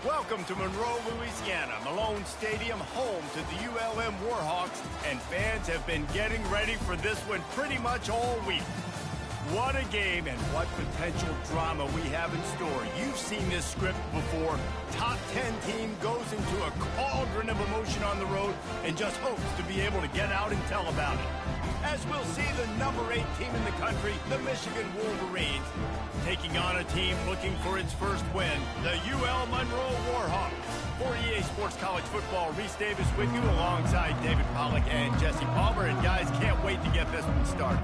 Welcome to Monroe, Louisiana, Malone Stadium, home to the ULM Warhawks, and fans have been getting ready for this one pretty much all week. What a game and what potential drama we have in store. You've seen this script before. Top 10 team goes into a cauldron of emotion on the road and just hopes to be able to get out and tell about it. As we'll see the number 8 team in the country, the Michigan Wolverines, taking on a team looking for its first win, the UL Monroe Warhawks. For EA Sports College Football, Reese Davis with you alongside David Pollack and Jesse Palmer. And guys, can't wait to get this one started.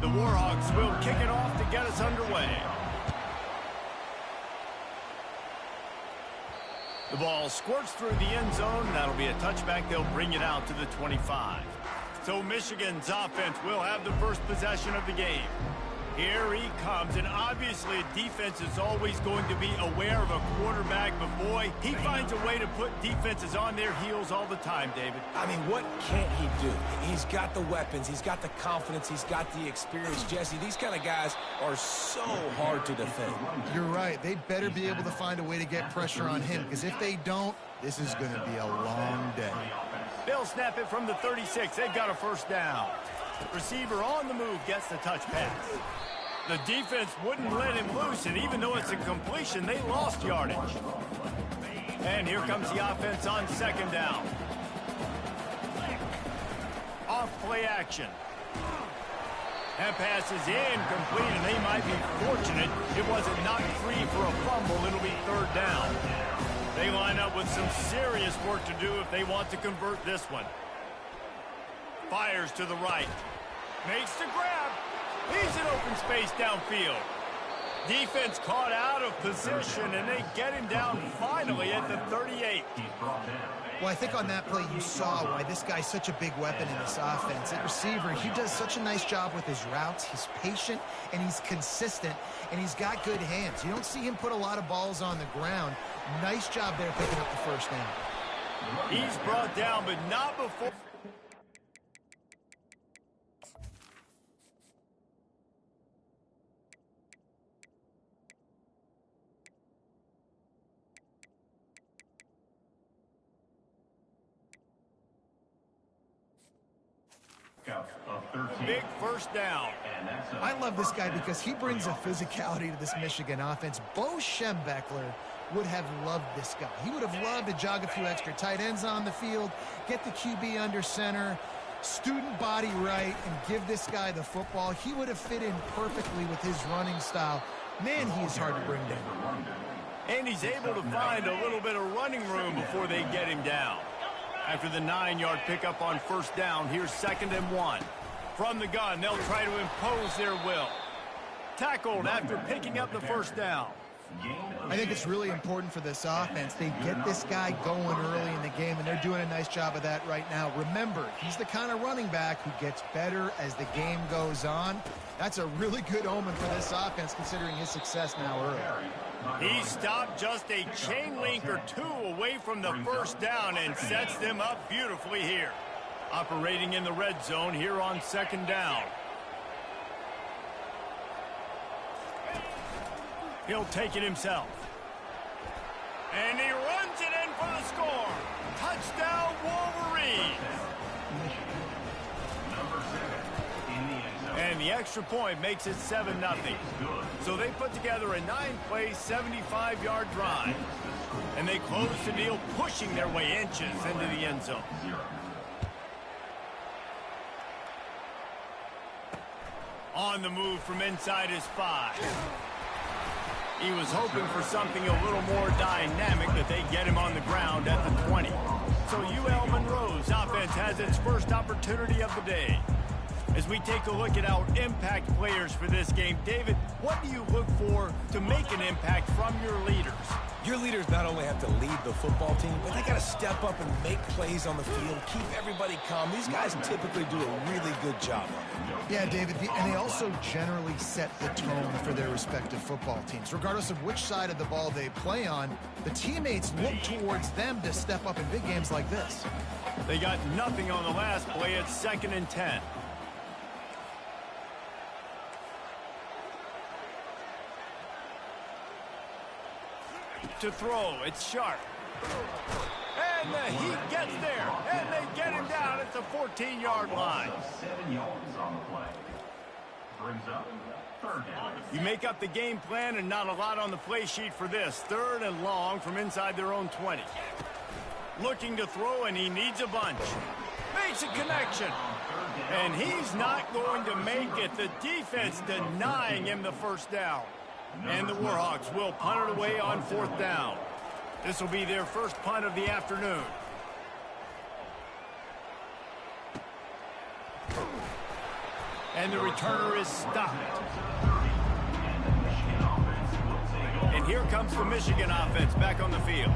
The Warhawks will kick it off to get us underway. The ball squirts through the end zone. That'll be a touchback. They'll bring it out to the 25. So Michigan's offense will have the first possession of the game. Here he comes, and obviously defense is always going to be aware of a quarterback, but boy, he finds a way to put defenses on their heels all the time, David. I mean, what can't he do? He's got the weapons, he's got the confidence, he's got the experience. Jesse, these kind of guys are so hard to defend. You're right. They better be able to find a way to get pressure on him, because if they don't, this is going to be a long day. They'll snap it from the 36. They've got a first down. Receiver on the move gets the touch pass. The defense wouldn't let him loose, and even though it's a completion, they lost yardage. And here comes the offense on second down. Off play action. That pass is incomplete, and they might be fortunate it wasn't knocked free for a fumble. It'll be third down. They line up with some serious work to do if they want to convert this one. Fires to the right. Makes the grab. He's in open space downfield. Defense caught out of position, and they get him down finally at the 38. Well, I think on that play you saw why this guy's such a big weapon in this offense. At receiver, he does such a nice job with his routes. He's patient, and he's consistent, and he's got good hands. You don't see him put a lot of balls on the ground. Nice job there picking up the first down. He's brought down, but not before. Big first down. I love this guy because he brings a physicality to this Michigan offense. Bo Schembechler would have loved this guy. He would have loved to jog a few extra tight ends on the field, get the QB under center, student body right, and give this guy the football. He would have fit in perfectly with his running style. Man, he is hard to bring down. And he's able to find a little bit of running room before they get him down. After the 9-yard pickup on first down, here's 2nd and 1. From the gun, they'll try to impose their will. Tackled after picking up the first down. I think it's really important for this offense. They get this guy going early in the game, and they're doing a nice job of that right now. Remember, he's the kind of running back who gets better as the game goes on. That's a really good omen for this offense, considering his success now early. He stopped just a chain link or two away from the first down and sets them up beautifully here. Operating in the red zone here on 2nd down. He'll take it himself. And he runs it in for the score. Touchdown, Wolverines. And the extra point makes it 7-0. So they put together a 9-play, 75-yard drive. And they close the deal, pushing their way inches into the end zone. On the move from inside his 5. He was hoping for something a little more dynamic, that they get him on the ground at the 20. So UL Monroe's offense has its first opportunity of the day. As we take a look at our impact players for this game, David, what do you look for to make an impact from your leaders? Your leaders not only have to lead the football team, but they got to step up and make plays on the field, keep everybody calm. These guys typically do a really good job of it. Yeah, David, and they also generally set the tone for their respective football teams. Regardless of which side of the ball they play on, the teammates look towards them to step up in big games like this. They got nothing on the last play. It's 2nd and 10. To throw, it's Sharp. And the Heat gets there, and they get him down at the 14-yard line. 7 yards on the play. Brings up 3rd down. You make up the game plan and not a lot on the play sheet for this. 3rd and long from inside their own 20. Looking to throw, and he needs a bunch. Makes a connection. And he's not going to make it. The defense denying him the first down. And the Warhawks will punt it away on 4th down. This will be their first punt of the afternoon. And the returner is stopped. And here comes the Michigan offense back on the field.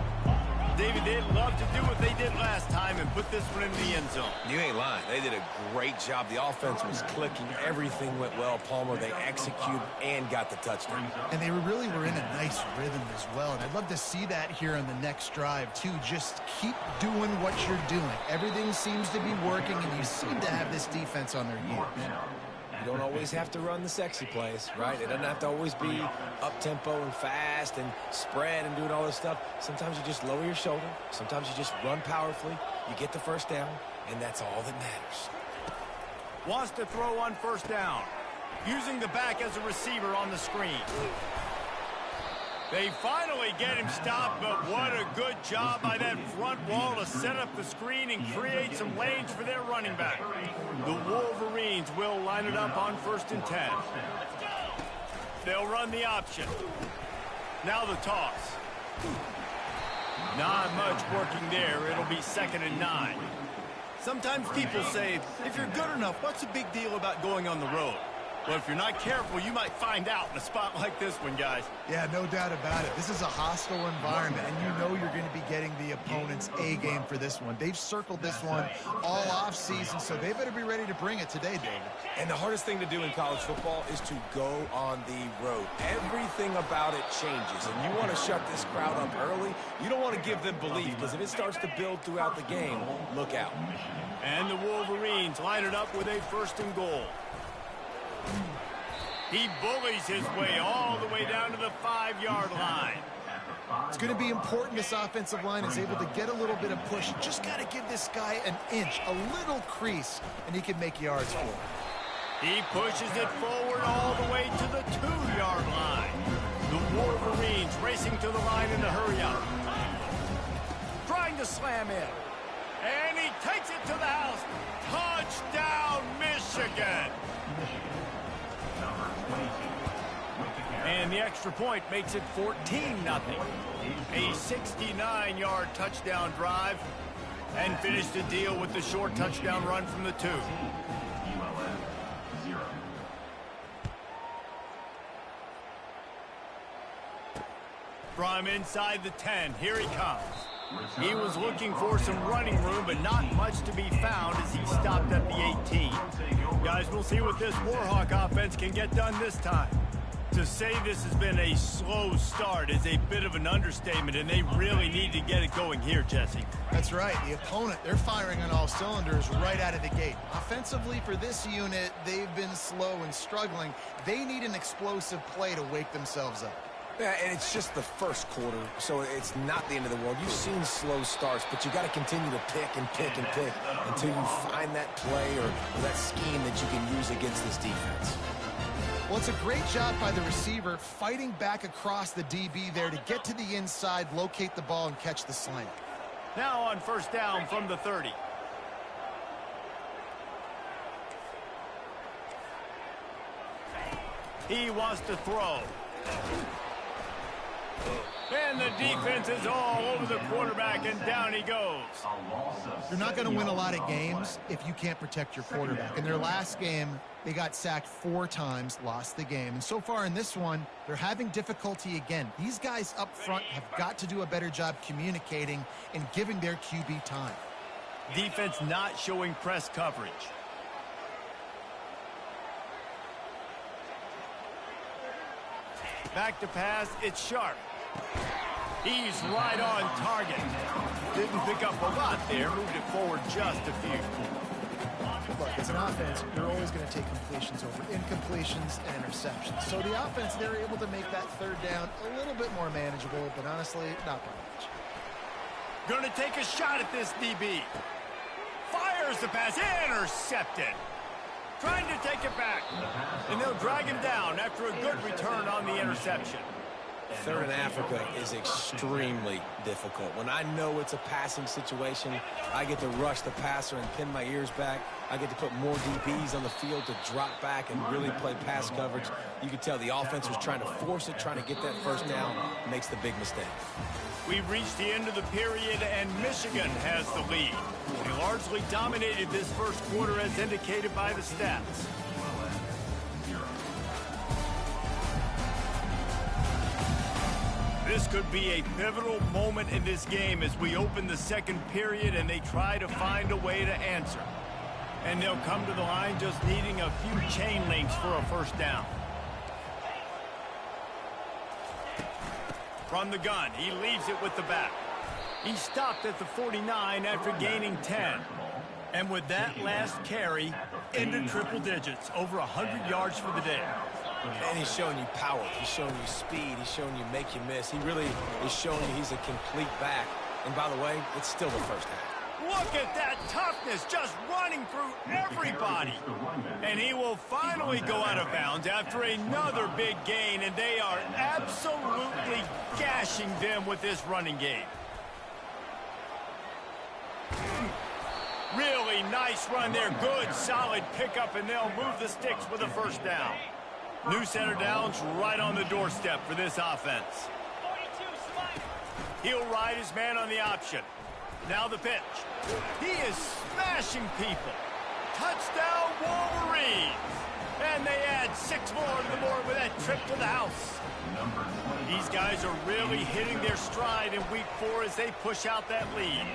David, they'd love to do what they did last time and put this one in the end zone. You ain't lying. They did a great job. The offense was clicking. Everything went well. Palmer, they executed and got the touchdown. And they really were in a nice rhythm as well. And I'd love to see that here on the next drive, too. Just keep doing what you're doing. Everything seems to be working, and you seem to have this defense on their heels. You don't always have to run the sexy plays, right? It doesn't have to always be up-tempo and fast and spread and doing all this stuff. Sometimes you just lower your shoulder. Sometimes you just run powerfully. You get the first down, and that's all that matters. Wants to throw on 1st down. Using the back as a receiver on the screen. They finally get him stopped, but what a good job by that front wall to set up the screen and create some lanes for their running back. The Wolverines will line it up on 1st and 10. They'll run the option. Now the toss. Not much working there. It'll be 2nd and 9. Sometimes people say, if you're good enough, what's the big deal about going on the road? Well, if you're not careful, you might find out in a spot like this one, guys. Yeah, no doubt about it. This is a hostile environment, and you know you're going to be getting the opponent's A-game for this one. They've circled this one all off-season, so they better be ready to bring it today, David. And the hardest thing to do in college football is to go on the road. Everything about it changes, and you want to shut this crowd up early. You don't want to give them belief, because if it starts to build throughout the game, look out. And the Wolverines line it up with a 1st and goal. He bullies his way all the way down to the 5-yard line. It's going to be important this offensive line is able to get a little bit of push. Just got to give this guy an inch, a little crease, and he can make yards for it. He pushes it forward all the way to the 2-yard line. The Wolverines racing to the line in a hurry-up. Trying to slam in. And he takes it to the house. Touchdown, Michigan. And the extra point makes it 14-0. A 69-yard touchdown drive. And finish the deal with the short touchdown run from the 2. ULM 0. From inside the 10, here he comes. He was looking for some running room, but not much to be found as he stopped at the 18. Guys, we'll see what this Warhawk offense can get done this time. To say this has been a slow start is a bit of an understatement, and they really need to get it going here, Jesse. That's right. The opponent, they're firing on all cylinders right out of the gate. Offensively for this unit, they've been slow and struggling. They need an explosive play to wake themselves up. Yeah, and it's just the first quarter, so it's not the end of the world. You've seen slow starts, but you got to continue to pick and pick and pick until you find that play or that scheme that you can use against this defense. Well, it's a great job by the receiver fighting back across the DB there to get to the inside, locate the ball, and catch the slant. Now on 1st down from the 30. He wants to throw. And the defense is all over the quarterback, and down he goes. You're not going to win a lot of games if you can't protect your quarterback. In their last game, they got sacked 4 times, lost the game. And so far in this one, they're having difficulty again. These guys up front have got to do a better job communicating and giving their QB time. Defense not showing press coverage. Back to pass, it's Sharp. He's right on target. Didn't pick up a lot there, moved it forward just a few. Look, as an offense, you're always going to take completions over incompletions and interceptions. So the offense, they're able to make that third down a little bit more manageable, but honestly, not by much. Going to take a shot at this DB. Fires the pass, intercepted. Trying to take it back. And they'll drag him down after a good return on the interception. Third in Africa is extremely difficult. When I know it's a passing situation, I get to rush the passer and pin my ears back. I get to put more DBs on the field to drop back and really play pass coverage. You can tell the offense was trying to force it, trying to get that first down, makes the big mistake. We've reached the end of the period, and Michigan has the lead. They largely dominated this first quarter as indicated by the stats. This could be a pivotal moment in this game as we open the second period and they try to find a way to answer. And they'll come to the line just needing a few chain links for a first down. From the gun, he leaves it with the back. He stopped at the 49 after gaining 10. And with that last carry, into triple digits, over 100 yards for the day. And he's showing you power. He's showing you speed. He's showing you make you miss. He really is showing you he's a complete back. And by the way, it's still the first half. Look at that toughness, just running through everybody. And he will finally go out of bounds after another big gain, and they are absolutely gashing them with this running game. Really nice run there. Good, solid pickup, and they'll move the sticks with a first down. New center downs right on the doorstep for this offense. He'll ride his man on the option. Now the pitch. He is smashing people. Touchdown, Wolverines. And they add 6 more to the board with that trip to the house. These guys are really hitting their stride in week 4 as they push out that lead.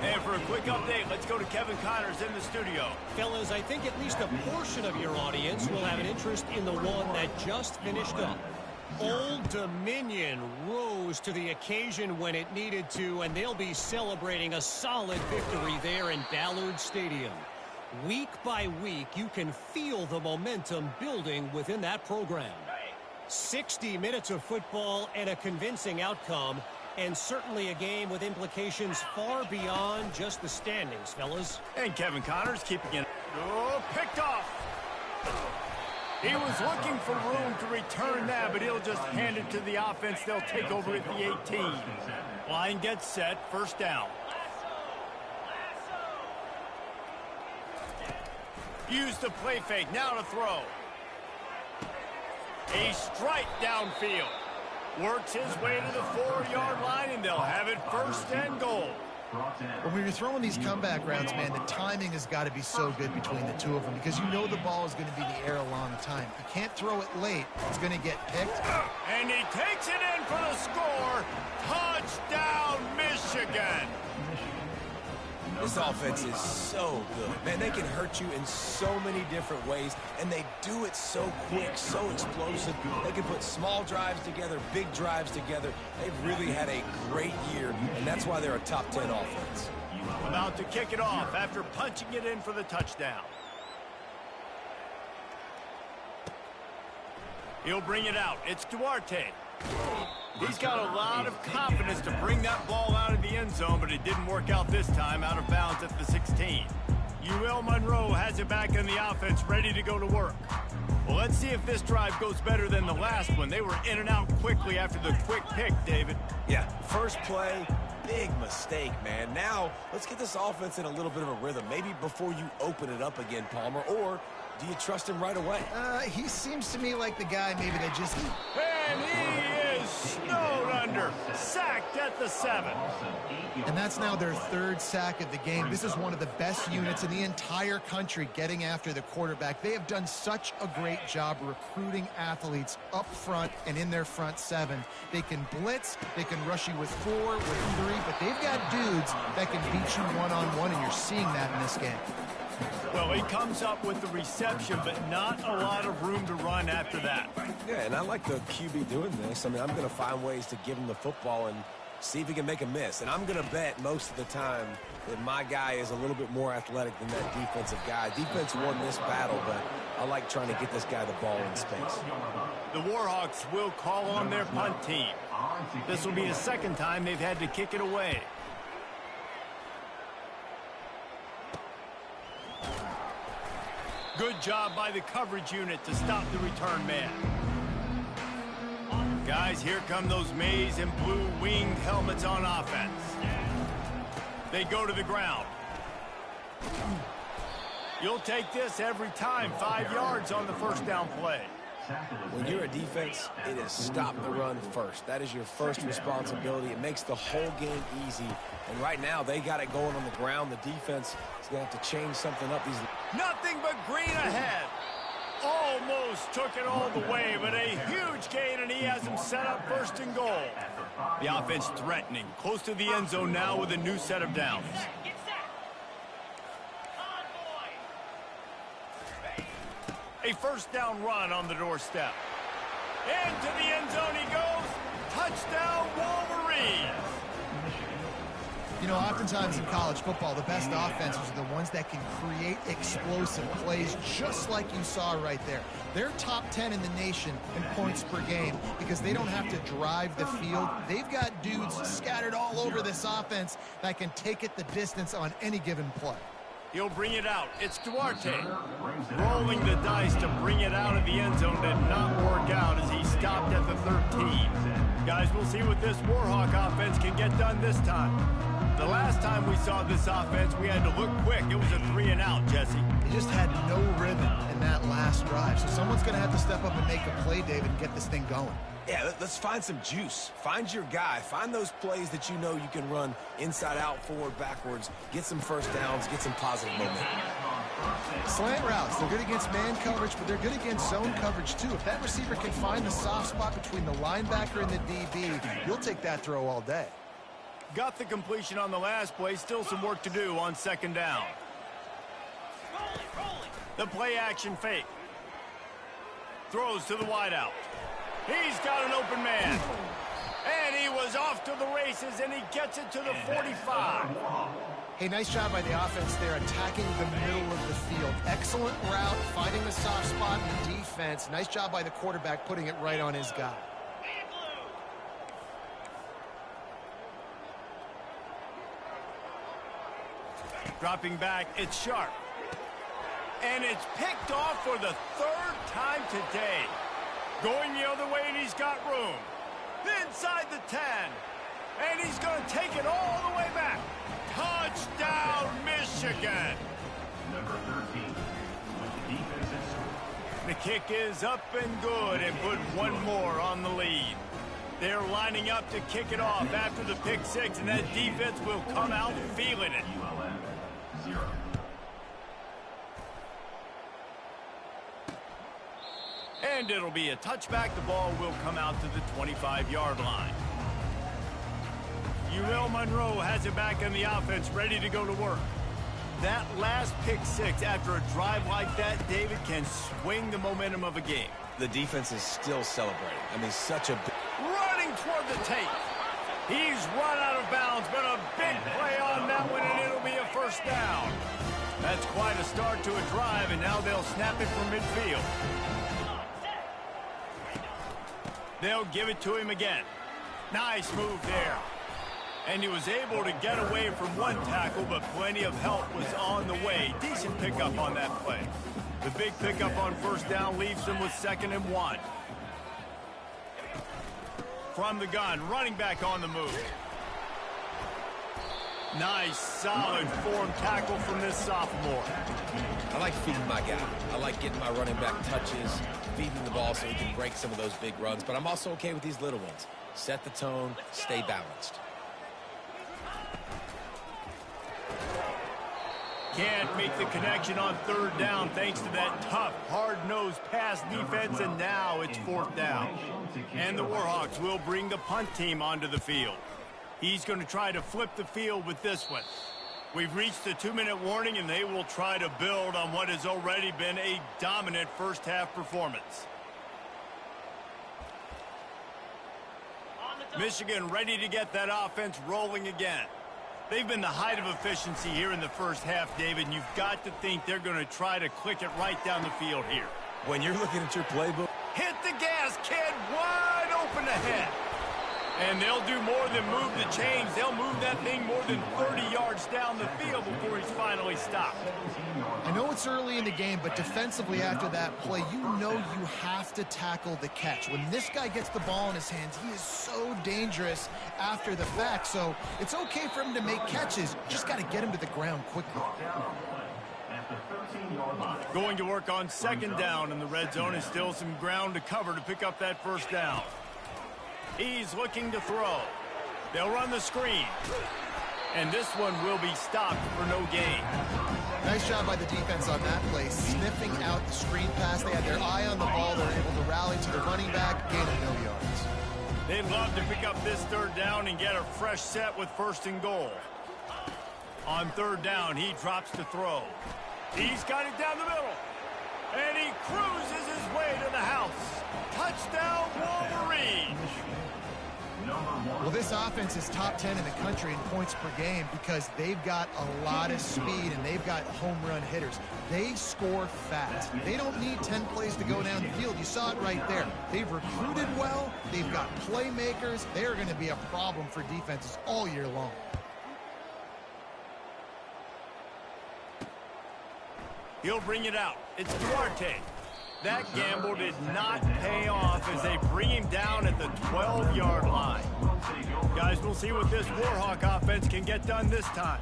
And for a quick update, let's go to Kevin Connors in the studio. Fellas, I think at least a portion of your audience will have an interest in the one that just finished up. Old Dominion rose to the occasion when it needed to, and they'll be celebrating a solid victory there in Ballard Stadium. Week by week, you can feel the momentum building within that program. 60 minutes of football and a convincing outcome, and certainly a game with implications far beyond just the standings, fellas. And Kevin Connors keeping it. Oh, picked off. He was looking for room to return that, but he'll just hand it to the offense. They'll take over at the 18. Line gets set, first down. Use the play fake, now to throw. A strike downfield. Works his way to the 4-yard line, and they'll have it first and goal. When you're throwing these comeback routes, man, the timing has got to be so good between the two of them because you know the ball is going to be in the air a long time. You can't throw it late. It's going to get picked. And he takes it in for the score. Touchdown, Michigan. This offense is so good. Man, they can hurt you in so many different ways, and they do it so quick, so explosive. They can put small drives together, big drives together. They've really had a great year, and that's why they're a top 10 offense. About to kick it off after punching it in for the touchdown. He'll bring it out. It's Duarte. He's got a lot of confidence to bring that ball out of the end zone, but it didn't work out this time, out of bounds at the 16. UL Monroe has it back in the offense, ready to go to work. Well, let's see if this drive goes better than the last one. They were in and out quickly after the quick pick, David. Yeah, first play, big mistake, man. Now, let's get this offense in a little bit of a rhythm. Maybe before you open it up again, Palmer, or do you trust him right away? He seems to me like the guy maybe that just... And he is snowed under, sacked at the 7. And that's now their 3rd sack of the game. This is one of the best units in the entire country getting after the quarterback. They have done such a great job recruiting athletes up front and in their front 7. They can blitz, they can rush you with 4, with 3, but they've got dudes that can beat you one-on-one, and you're seeing that in this game. Well, he comes up with the reception, but not a lot of room to run after that. Yeah, and I like the QB doing this. I mean, I'm going to find ways to give him the football and see if he can make a miss. And I'm going to bet most of the time that my guy is a little bit more athletic than that defensive guy. Defense won this battle, but I like trying to get this guy the ball in space. The Warhawks will call on their punt team. This will be the 2nd time they've had to kick it away. Good job by the coverage unit to stop the return man. Guys, here come those maize and blue winged helmets on offense. They go to the ground. You'll take this every time. 5 yards on the 1st down play. When you're a defense, it is stop the run first. That is your first responsibility. It makes the whole game easy. And right now, they got it going on the ground. The defense is going to have to change something up. Nothing but green ahead. Almost took it all the way, but a huge gain, and he has him set up 1st and goal. The offense threatening, close to the end zone now with a new set of downs. A 1st down run on the doorstep. Into the end zone he goes. Touchdown, Wolverines. You know, oftentimes in college football, the best offenses are the ones that can create explosive plays, just like you saw right there. They're top 10 in the nation in points per game because they don't have to drive the field. They've got dudes scattered all over this offense that can take it the distance on any given play. He'll bring it out. It's Duarte. Rolling the dice to bring it out of the end zone did not work out as he stopped at the 13. Guys, we'll see what this Warhawk offense can get done this time. The last time we saw this offense, we had to look quick. It was a 3-and-out, Jesse. He just had no rhythm in that last drive. So someone's going to have to step up and make a play, David, and get this thing going. Yeah, let's find some juice. Find your guy. Find those plays that you know you can run inside out, forward, backwards. Get some 1st downs. Get some positive momentum. Slant routes, they're good against man coverage, but they're good against zone coverage too. If that receiver can find the soft spot between the linebacker and the DB, you'll take that throw all day. Got the completion on the last play. Still some work to do on 2nd down. The play action fake. Throws to the wideout. He's got an open man. And he was off to the races, and he gets it to the 45. Hey, nice job by the offense there, attacking the middle of the field. Excellent route, finding the soft spot in the defense. Nice job by the quarterback putting it right on his guy. Dropping back, it's Sharp. And it's picked off for the 3rd time today. Going the other way, and he's got room. Inside the 10. And he's going to take it all the way back. Touchdown, Michigan. Number 13, with the defensive. The kick is up and good, and put one more on the lead. They're lining up to kick it off after the pick 6, and that defense will come out feeling it. ULM 0. And it'll be a touchback. The ball will come out to the 25-yard line. UL Monroe has it back in the offense, ready to go to work. That last pick 6 after a drive like that, David, can swing the momentum of a game. The defense is still celebrating. I mean, such a... Running toward the tape. He's run out of bounds, but a big play on that one, and it'll be a 1st down. That's quite a start to a drive, and now they'll snap it from midfield. They'll give it to him again. Nice move there. And he was able to get away from one tackle, but plenty of help was on the way. Decent pickup on that play. The big pickup on 1st down leaves them with 2nd and 1. From the gun, running back on the move. Nice, solid form tackle from this sophomore. I like feeding my guy. I like getting my running back touches, feeding the ball so he can break some of those big runs, but I'm also okay with these little ones. set the tone, stay balanced. Can't make the connection on third down thanks to that tough, hard-nosed pass defense, and now it's fourth down. And the Warhawks will bring the punt team onto the field. He's going to try to flip the field with this one. We've reached the 2-minute warning, and they will try to build on what has already been a dominant first-half performance. Michigan ready to get that offense rolling again. They've been the height of efficiency here in the first half, David, and you've got to think they're going to try to click it right down the field here. When you're looking at your playbook, hit the gas, kid, wide open ahead. And they'll do more than move the chains. They'll move that thing more than 30 yards down the field before he's finally stopped. I know it's early in the game, but defensively after that play, you know you have to tackle the catch. When this guy gets the ball in his hands, he is so dangerous after the fact. So it's okay for him to make catches. Just got to get him to the ground quickly. Going to work on second down in the red zone, and still some ground to cover to pick up that first down. He's looking to throw. They'll run the screen. And this one will be stopped for no gain. Nice job by the defense on that play, sniffing out the screen pass. They had their eye on the ball. They were able to rally to the running back, gain of no yards. They'd love to pick up this third down and get a fresh set with first and goal. On third down, he drops to throw. He's got it down the middle. And he cruises his way to the house. Touchdown, Wolverines! Well, this offense is top 10 in the country in points per game because they've got a lot of speed and they've got home run hitters. They score fast. They don't need 10 plays to go down the field. You saw it right there. They've recruited well. They've got playmakers. They're going to be a problem for defenses all year long. He'll bring it out. It's Duarte. That gamble did not pay off as they bring him down at the 12-yard line. Guys, we'll see what this Warhawk offense can get done this time.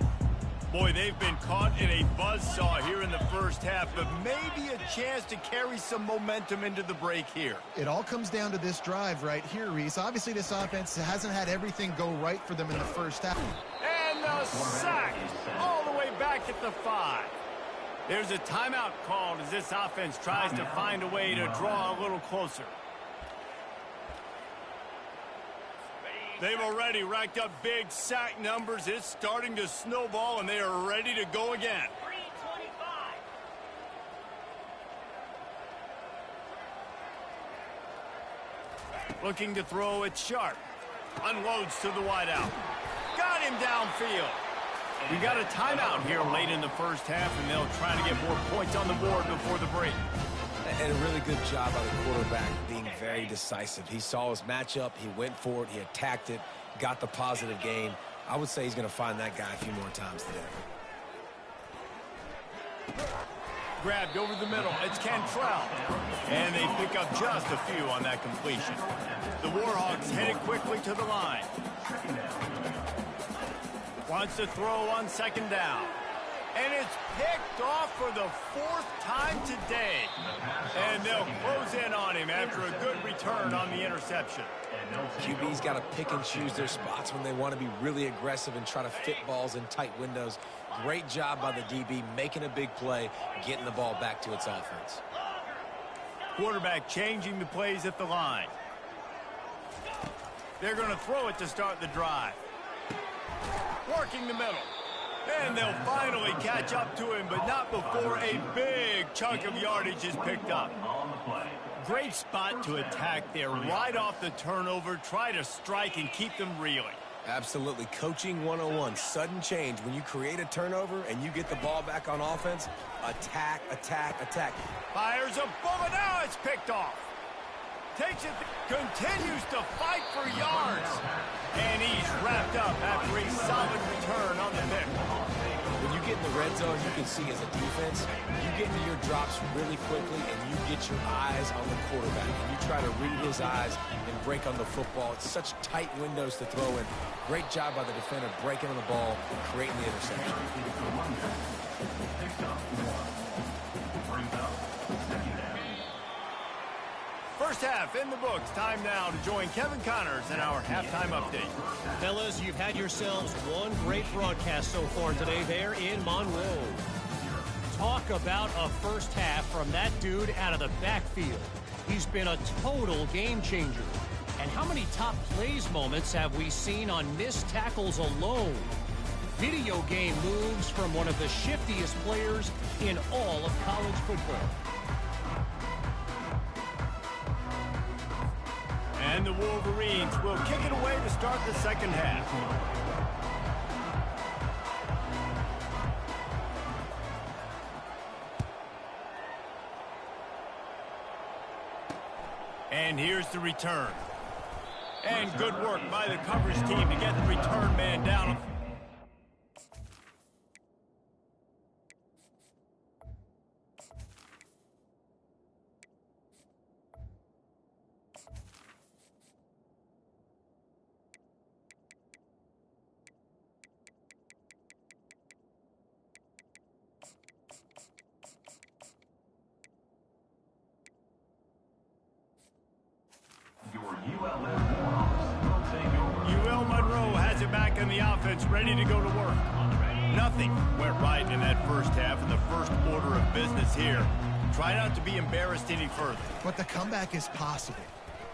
Boy, they've been caught in a buzzsaw here in the first half, but maybe a chance to carry some momentum into the break here. It all comes down to this drive right here, Reese. Obviously, this offense hasn't had everything go right for them in the first half. And the sack all the way back at the 5. There's a timeout called as this offense tries to find a way to draw a little closer. They've already racked up big sack numbers. It's starting to snowball, and they are ready to go again. Looking to throw it sharp. Unloads to the wideout. Got him downfield. We got a timeout here late in the first half, and they'll try to get more points on the board before the break. And a really good job by the quarterback being very decisive. He saw his matchup, he went for it, he attacked it, got the positive gain. I would say he's going to find that guy a few more times today. Grabbed over the middle. It's Cantrell. And they pick up just a few on that completion. The Warhawks headed quickly to the line. Wants to throw on second down. And it's picked off for the 4th time today. And they'll close in on him after a good return on the interception. QB's got to pick and choose their spots when they want to be really aggressive and try to fit balls in tight windows. Great job by the DB making a big play, getting the ball back to its offense. Quarterback changing the plays at the line. They're going to throw it to start the drive. Working the middle. And they'll finally catch up to him, but not before a big chunk of yardage is picked up. Great spot to attack there. Right off the turnover, try to strike and keep them reeling. Absolutely. Coaching 101. Sudden change. When you create a turnover and you get the ball back on offense, attack, attack, attack. Fires a bullet. Now it's picked off. Takes it, continues to fight for yards. And he's wrapped up after a solid return on the pick. When you get in the red zone, you can see as a defense, you get into your drops really quickly and you get your eyes on the quarterback. And you try to read his eyes and break on the football. It's such tight windows to throw in. Great job by the defender breaking on the ball and creating the interception. First half in the books. Time now to join Kevin Connors in our halftime update. Fellas, you've had yourselves one great broadcast so far today there in Monroe. Talk about a first half from that dude out of the backfield. He's been a total game changer. And how many top plays moments have we seen on missed tackles alone? Video game moves from one of the shiftiest players in all of college football. And the Wolverines will kick it away to start the second half. And here's the return. And good work by the coverage team to get the return man down. In the offense, ready to go to work. Nothing went right in that first half, and the first order of business here. Try not to be embarrassed any further. But the comeback is possible.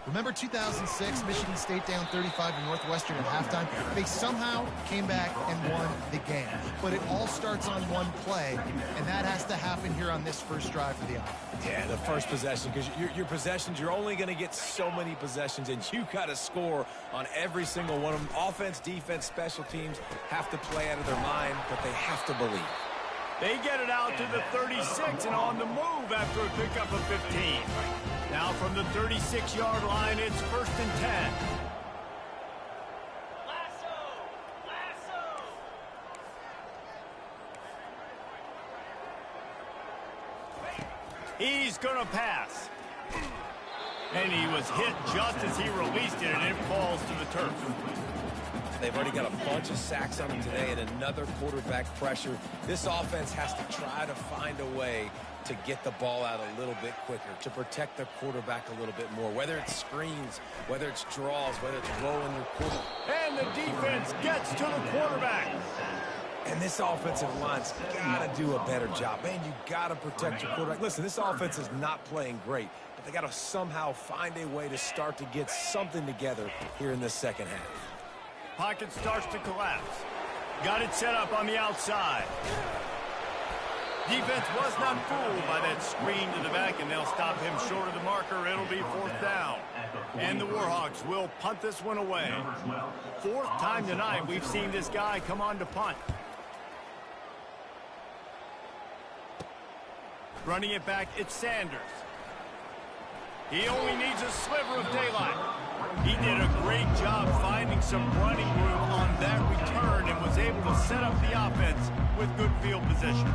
Remember 2006, Michigan State down 35 to Northwestern at halftime? They somehow came back and won the game. But it all starts on one play, and that has to happen here on this first drive for the offense. Yeah, the first possession, because your possessions, you're only going to get so many possessions, and you got to score on every single one of them. Offense, defense, special teams have to play out of their mind, but they have to believe. They get it out to the 36 and on the move after a pickup of 15. Now from the 36-yard line, it's 1st and 10. He's going to pass. And he was hit just as he released it, and it falls to the turf. They've already got a bunch of sacks on them today and another quarterback pressure. This offense has to try to find a way to get the ball out a little bit quicker, to protect their quarterback a little bit more, whether it's screens, whether it's draws, whether it's rolling your quarterback. And the defense gets to the quarterback. And this offensive line's got to do a better job. Man, you got to protect your quarterback. Listen, this offense is not playing great, but they got to somehow find a way to start to get something together here in this second half. Pocket starts to collapse. Got it set up on the outside. Defense was not fooled by that screen to the back, and they'll stop him short of the marker. It'll be 4th down. And the Warhawks will punt this one away. 4th time tonight we've seen this guy come on to punt. Running it back, it's Sanders. He only needs a sliver of daylight. He did a great job finding some running room on that return and was able to set up the offense with good field position.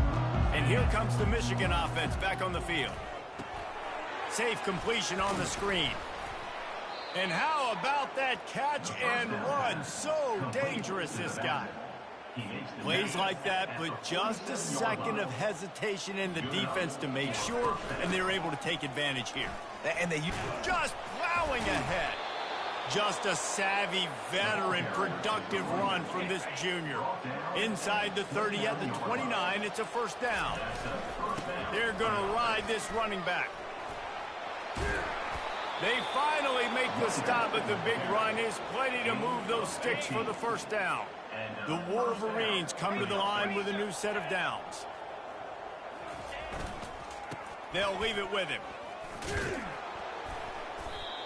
And here comes the Michigan offense back on the field. Safe completion on the screen. And how about that catch and run? So dangerous, this guy. Plays like that, but just a second of hesitation in the defense to make sure, and they're able to take advantage here. And they just plowing ahead. Just a savvy, veteran, productive run from this junior. Inside the 30 at the 29, it's a 1st down. They're going to ride this running back. They finally make the stop at the big run. Is plenty to move those sticks for the 1st down. The Wolverines come to the line with a new set of downs. They'll leave it with him.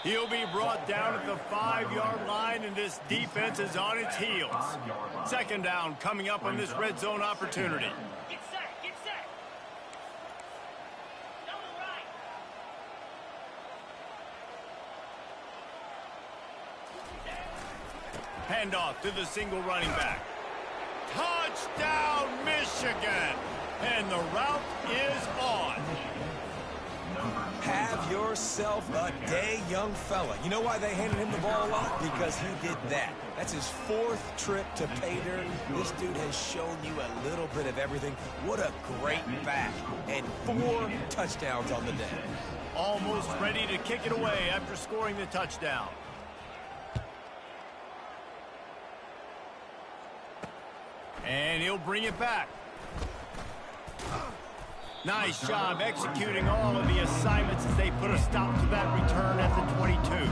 He'll be brought down at the 5-yard line, and this defense is on its heels. 2nd down coming up on this red zone opportunity. Get set, get set. Double right. Handoff to the single running back. Touchdown, Michigan! And the route is on. Have yourself a day, young fella. You know why they handed him the ball a lot? Because he did that. That's his 4th trip to pay dirt. This dude has shown you a little bit of everything. What a great back. And 4 touchdowns on the day. Almost ready to kick it away after scoring the touchdown. And he'll bring it back. Nice job executing all of the assignments as they put a stop to that return at the 22.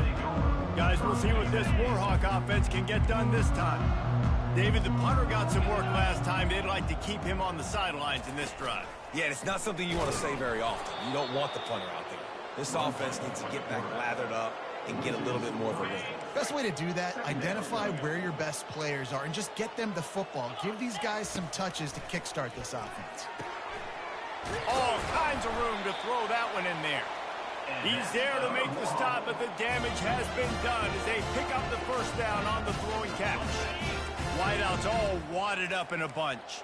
Guys, we'll see what this Warhawk offense can get done this time. David, the punter got some work last time. They'd like to keep him on the sidelines in this drive. Yeah, it's not something you want to say very often. You don't want the punter out there. This offense needs to get back lathered up and get a little bit more of a rhythm. Best way to do that, identify where your best players are and just get them the football. Give these guys some touches to kickstart this offense. All kinds of room to throw that one in there. He's there to make the stop, but the damage has been done as they pick up the first down on the throwing catch. Wideouts all wadded up in a bunch.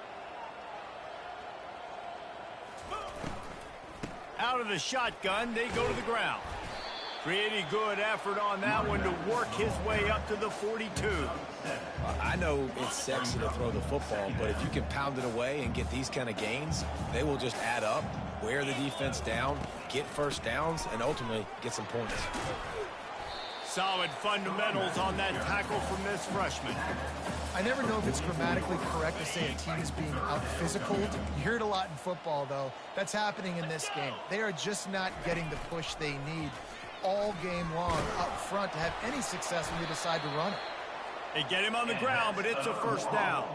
Out of the shotgun, they go to the ground. Pretty good effort on that one to work his way up to the 42. I know it's sexy to throw the football, but if you can pound it away and get these kind of gains, they will just add up, wear the defense down, get first downs, and ultimately get some points. Solid fundamentals on that tackle from this freshman. I never know if it's grammatically correct to say a team is being out-physicaled. You hear it a lot in football, though. That's happening in this game. They are just not getting the push they need all game long up front to have any success when they decide to run it. They get him on the ground, but it's a first down.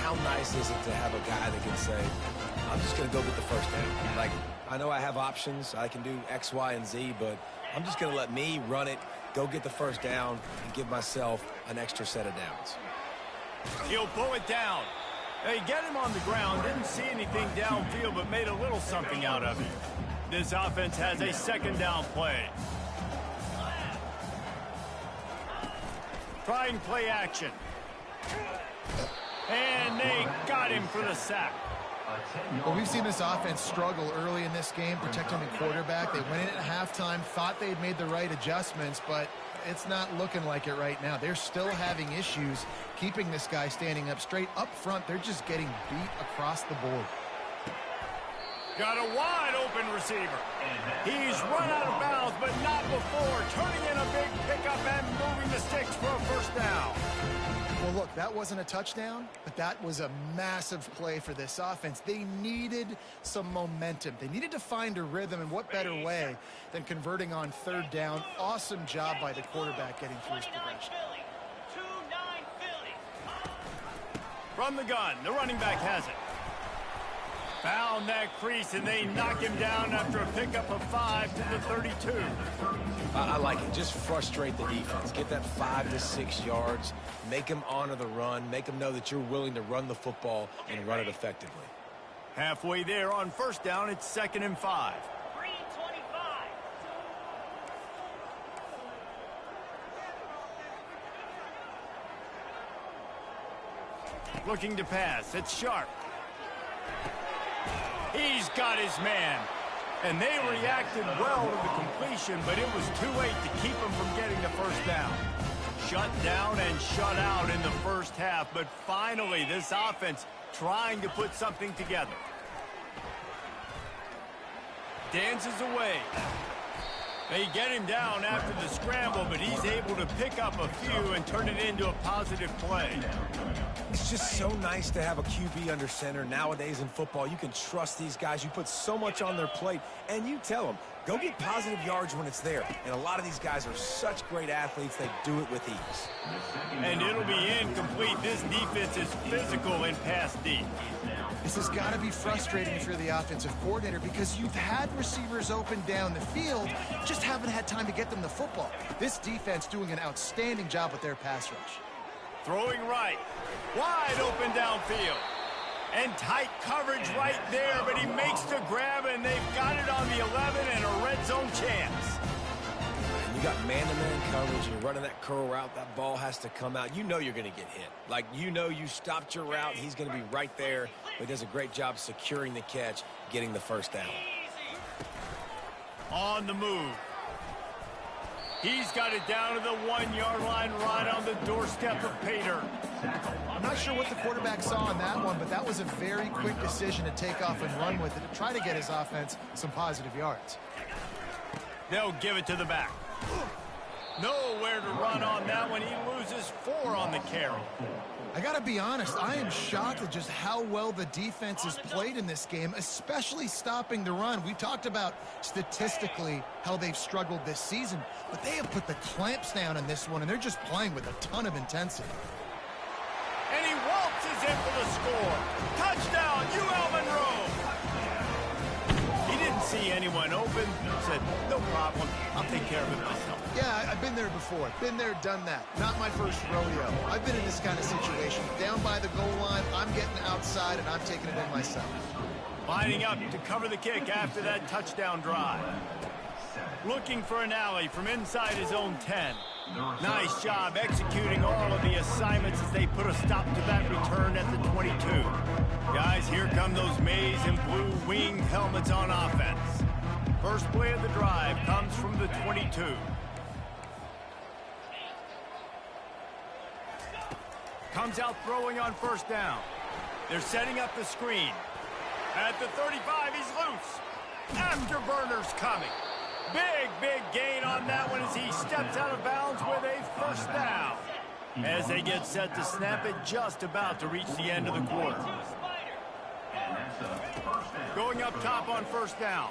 How nice is it to have a guy that can say, I'm just going to go get the first down. Like, I know I have options. I can do X, Y, and Z, but I'm just going to let me run it, go get the first down, and give myself an extra set of downs. He'll pull it down. They get him on the ground. Didn't see anything downfield, but made a little something out of it. This offense has a second down play. Try and play action. And they got him for the sack. Well, we've seen this offense struggle early in this game, protecting the quarterback. They went in at halftime, thought they'd made the right adjustments, but it's not looking like it right now. They're still having issues keeping this guy standing up straight. Up front, they're just getting beat across the board. Got a wide open receiver. He's run out of bounds, but not before. Turning in a big pickup and moving the sticks for a first down. Well, look, that wasn't a touchdown, but that was a massive play for this offense. They needed some momentum. They needed to find a rhythm, and what better way than converting on third down. Awesome job by the quarterback getting through his progression. From the gun, the running back has it. Found that crease, and they knock him down after a pickup of 5 to the 32. I like it. Just frustrate the defense. Get that 5 to 6 yards. Make them honor the run. Make them know that you're willing to run the football and run it effectively. Halfway there on first down, it's 2nd and 5. 3:25. Looking to pass. It's Sharp. He's got his man. And they reacted well to the completion, but it was too late to keep him from getting the first down. Shut down and shut out in the first half, but finally this offense trying to put something together. Dances away. They get him down after the scramble, but he's able to pick up a few and turn it into a positive play. It's just so nice to have a QB under center. Nowadays in football, you can trust these guys. You put so much on their plate, and you tell them, go get positive yards when it's there. And a lot of these guys are such great athletes, they do it with ease. And it'll be incomplete. This defense is physical and pass deep. This has got to be frustrating if you're the offensive coordinator because you've had receivers open down the field, just haven't had time to get them the football. This defense doing an outstanding job with their pass rush. Throwing right. Wide open downfield. And tight coverage right there, but he makes the grab, and they've got it on the 11 and a red zone chance. You got man-to-man coverage, you're running that curl route, that ball has to come out. You know you're going to get hit. Like, you know you stopped your route, he's going to be right there. But he does a great job securing the catch, getting the first down. On the move. He's got it down to the 1-yard line right on the doorstep of Pater. I'm not sure what the quarterback saw on that one, but that was a very quick decision to take off and run with it to try to get his offense some positive yards. They'll give it to the back. Nowhere to run on that one. He loses 4 on the carry. I got to be honest, I am shocked at just how well the defense has played in this game, especially stopping the run. We talked about statistically how they've struggled this season, but they have put the clamps down in this one, and they're just playing with a ton of intensity. And he waltzes in for the score. Touchdown, UL Monroe. He didn't see anyone open. Said, no problem. I'll take care of it myself. Yeah, I've been there before. Been there, done that. Not my first rodeo. I've been in this kind of situation. Down by the goal line, I'm getting outside, and I'm taking it in myself. Lining up to cover the kick after that touchdown drive. Looking for an alley from inside his own 10. Nice job executing all of the assignments as they put a stop to that return at the 22. Guys, here come those maize and blue winged helmets on offense. First play of the drive comes from the 22. Comes out throwing on first down. They're setting up the screen. At the 35, he's loose. Afterburner's coming. Big gain on that one as he steps out of bounds with a first down. As they get set to snap it, just about to reach the end of the quarter. Going up top on first down.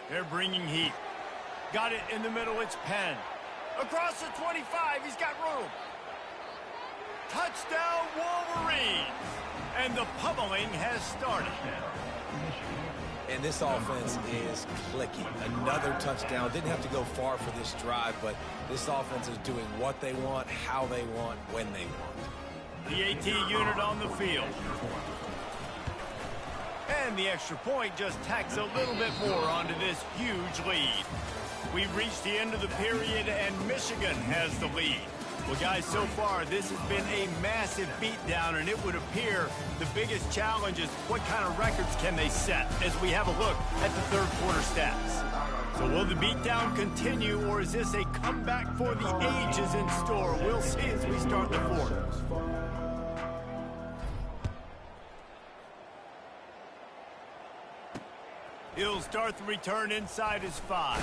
They're bringing heat. Got it in the middle, it's Penn. Across the 25, he's got room. Touchdown, Wolverines! And the pummeling has started. And this offense is clicking. Another touchdown. Didn't have to go far for this drive, but this offense is doing what they want, how they want, when they want. The AT unit on the field. And the extra point just tacks a little bit more onto this huge lead. We've reached the end of the period, and Michigan has the lead. Well, guys, so far, this has been a massive beatdown, and it would appear the biggest challenge is what kind of records can they set as we have a look at the third quarter stats. So will the beatdown continue, or is this a comeback for the ages in store? We'll see as we start the fourth. He'll start the return inside his 5.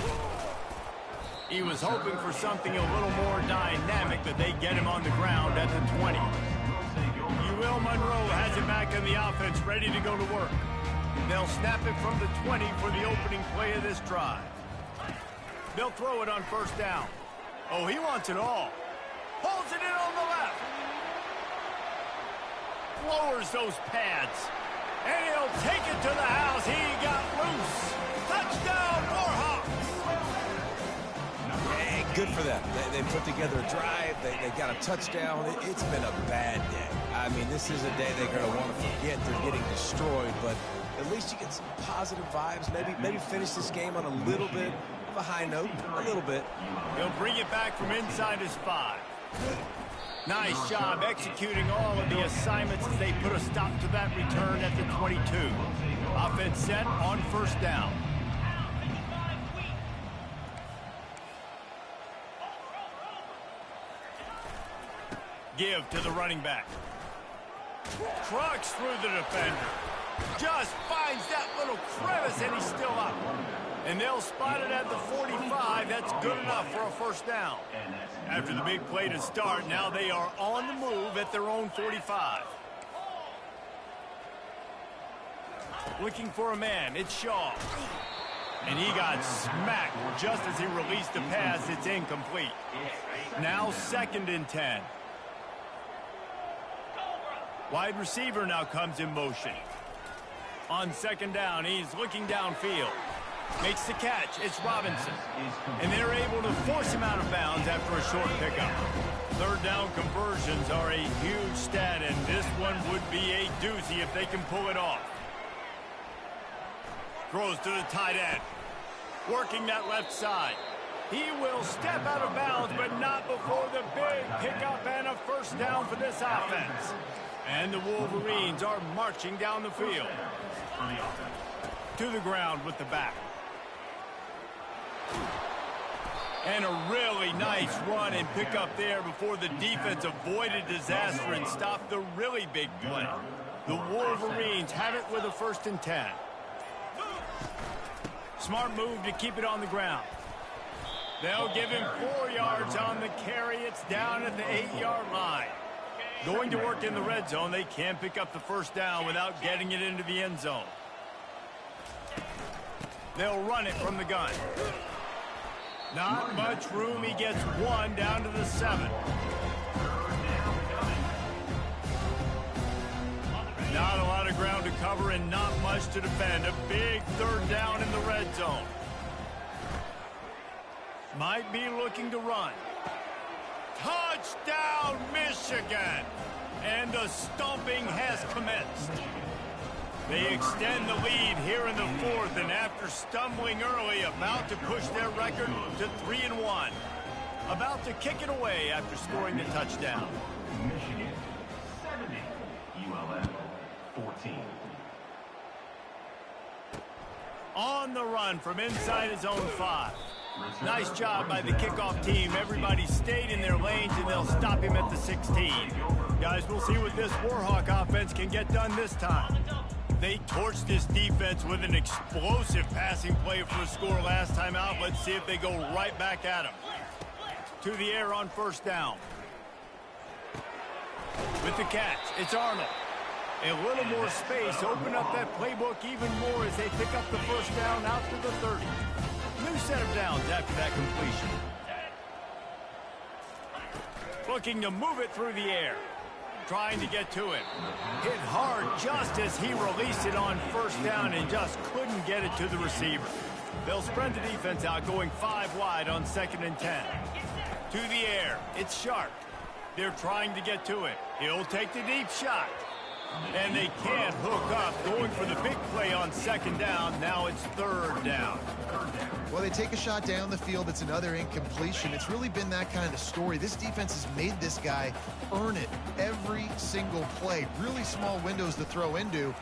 He was hoping for something a little more dynamic, but they get him on the ground at the 20. UL Monroe has it back in the offense, ready to go to work. They'll snap it from the 20 for the opening play of this drive. They'll throw it on first down. Oh, he wants it all. Holds it in on the left. Lowers those pads. And he'll take it to the house. He got loose. Touchdown, Warhawks. Hey, good for them. They put together a drive. They got a touchdown. It's been a bad day. I mean, this is a day they're going to want to forget. They're getting destroyed, but at least you get some positive vibes. Maybe finish this game on a little bit of a high note, a little bit. He'll bring it back from inside his 5. Nice job executing all of the assignments as they put a stop to that return at the 22. Offense set on first down. Give to the running back. Trucks through the defender. Just finds that little crevice, and he's still up. And they'll spot it at the 45. That's good enough for a first down. After the big play to start, now they are on the move at their own 45. Looking for a man, it's Shaw. And he got smacked just as he released the pass. It's incomplete. Now 2nd and 10. Wide receiver now comes in motion. On 2nd down, he's looking downfield. Makes the catch. It's Robinson. And they're able to force him out of bounds after a short pickup. 3rd down conversions are a huge stat, and this one would be a doozy if they can pull it off. Throws to the tight end. Working that left side. He will step out of bounds, but not before the big pickup and a first down for this offense. And the Wolverines are marching down the field. To the ground with the back. And a really nice run and pickup there before the defense avoided disaster and stopped the really big play. The Wolverines have it with a 1st and 10. Smart move to keep it on the ground. They'll give him 4 yards on the carry. It's down at the 8-yard line. Going to work in the red zone. They can pick up the 1st down without getting it into the end zone. They'll run it from the gun. Not much room. He gets 1 down to the 7. Not a lot of ground to cover and not much to defend. A big 3rd down in the red zone. Might be looking to run. Touchdown, Michigan! And the stomping has commenced. They extend the lead here in the 4th, and after stumbling early, about to push their record to 3-1. About to kick it away after scoring the touchdown. Michigan 70, ULM 14. On the run from inside his own 5. Nice job by the kickoff team. Everybody stayed in their lanes, and they'll stop him at the 16. Guys, we'll see what this Warhawk offense can get done this time. They torched this defense with an explosive passing play for a score last time out. Let's see if they go right back at him. To the air on 1st down. With the catch, it's Arnold. A little more space. Open up that playbook even more as they pick up the 1st down out to the 30. New set of downs after that completion. Looking to move it through the air. Trying to get to him. Hit hard just as he released it on 1st down and just couldn't get it to the receiver. They'll spread the defense out, going 5 wide on 2nd and 10. To the air. It's Sharp. They're trying to get to it. He'll take the deep shot. And they can't hook up. Going for the big play on 2nd down. Now it's 3rd down. Well, they take a shot down the field. It's another incompletion. It's really been that kind of story. This defense has made this guy earn it every single play. Really small windows to throw into.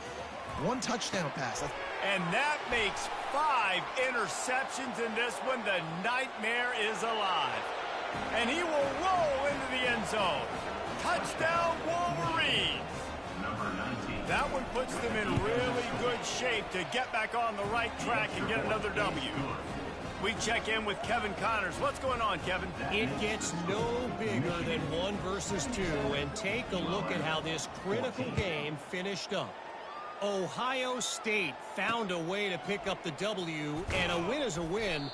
1 touchdown pass. And that makes 5 interceptions in this one. The nightmare is alive. And he will roll into the end zone. Touchdown, Wolverines. That one puts them in really good shape to get back on the right track and get another W. We check in with Kevin Connors. What's going on, Kevin? It gets no bigger than 1 versus 2, and take a look at how this critical game finished up. Ohio State found a way to pick up the W, and a win is a win,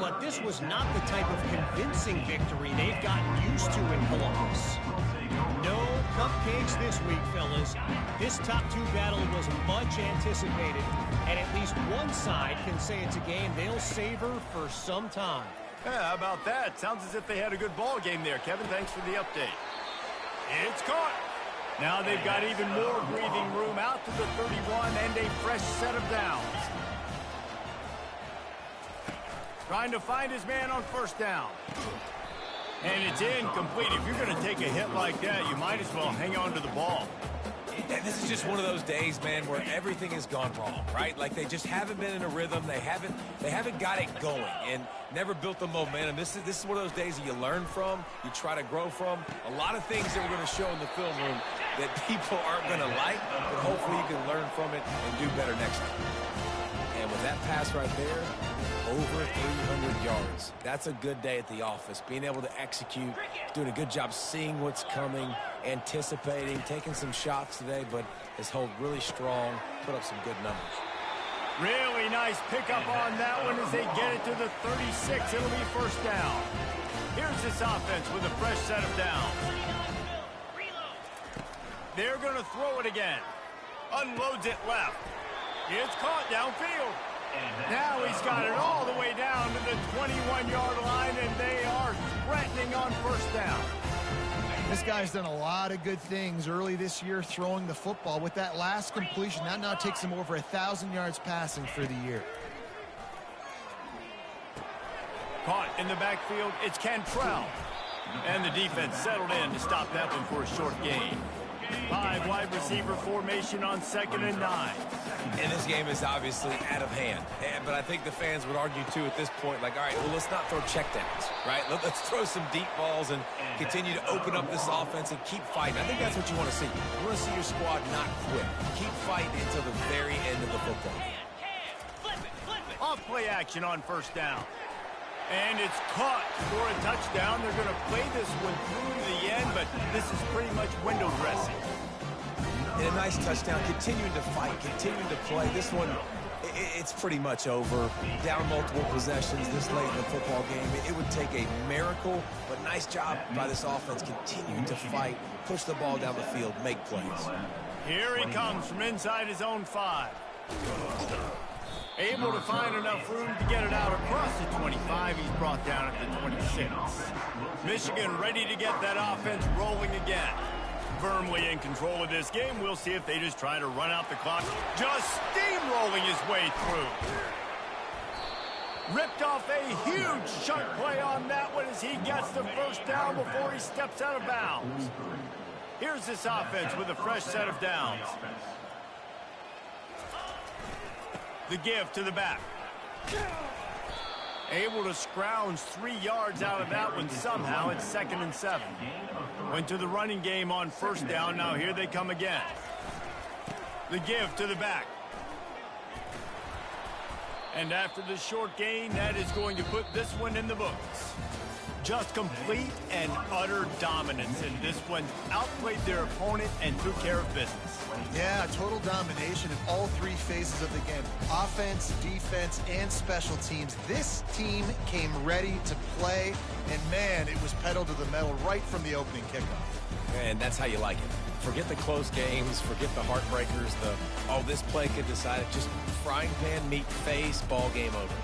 but this was not the type of convincing victory they've gotten used to in Columbus. No cupcakes this week, fellas. This top 2 battle was much anticipated, and at least one side can say it's a game they'll savor for some time. Yeah, how about that? Sounds as if they had a good ball game there, Kevin. Thanks for the update. It's caught. Now they've got even more breathing room out to the 31 and a fresh set of downs. Trying to find his man on 1st down. And it's incomplete. If you're going to take a hit like that, you might as well hang on to the ball. And this is just one of those days, man, where everything has gone wrong, right? Like they just haven't been in a rhythm. They haven't got it going and never built the momentum. This is one of those days that you learn from, you try to grow from. A lot of things that we're going to show in the film room that people aren't going to like, but hopefully you can learn from it and do better next time. And with that pass right there, over 300 yards. That's a good day at the office. Being able to execute, doing a good job seeing what's coming, anticipating, taking some shots today, but has held really strong, put up some good numbers. Really nice pickup on that one as they get it to the 36. It'll be 1st down. Here's this offense with a fresh set of downs. They're going to throw it again. Unloads it left. It's caught downfield. Now he's got it all the way down to the 21-yard line, and they are threatening on 1st down. This guy's done a lot of good things early this year throwing the football. With that last completion, that now takes him over 1,000 yards passing for the year. Caught in the backfield, it's Cantrell. And the defense settled in to stop that one for a short gain. 5 wide receiver formation on 2nd and 9. And this game is obviously out of hand. But I think the fans would argue, too, at this point, like, all right, well, let's not throw checkdowns, right? Let's throw some deep balls and continue to open up this offense and keep fighting. I think that's what you want to see. You want to see your squad not quit. Keep fighting until the very end of the football. Off play action on 1st down. And it's caught for a touchdown. They're going to play this one through to the end, but this is pretty much window dressing. And a nice touchdown, continuing to fight, continuing to play. This one, it's pretty much over. Down multiple possessions this late in the football game. It would take a miracle, but nice job by this offense continuing to fight, push the ball down the field, make plays. Here he comes from inside his own 5. Able to find enough room to get it out across the 25. He's brought down at the 26. Michigan ready to get that offense rolling again. Firmly in control of this game. We'll see if they just try to run out the clock. Just steamrolling his way through. Ripped off a huge chunk play on that one as he gets the 1st down before he steps out of bounds. Here's this offense with a fresh set of downs. The give to the back. Able to scrounge 3 yards out of that one somehow. It's 2nd and 7. Went to the running game on 1st down. Now here they come again. The give to the back. And after the short gain, that is going to put this one in the books. Just complete and utter dominance in this one. Outplayed their opponent and took care of business. Yeah, total domination in all 3 phases of the game. Offense, defense, and special teams. This team came ready to play, and man, it was pedal to the metal right from the opening kickoff. And that's how you like it. Forget the close games, forget the heartbreakers, this play could decide it. Just frying pan, meat face, ball game over.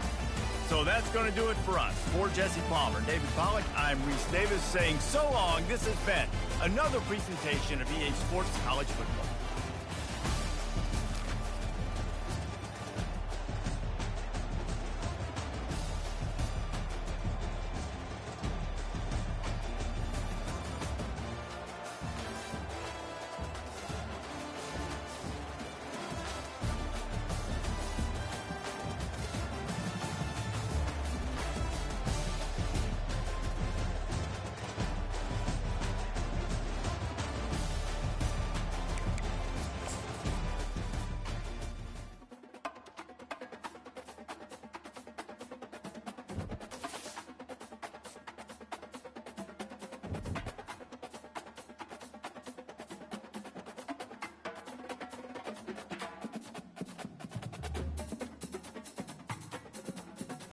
So that's going to do it for us. For Jesse Palmer, David Pollack, I'm Reese Davis saying so long. This has been another presentation of EA Sports College Football.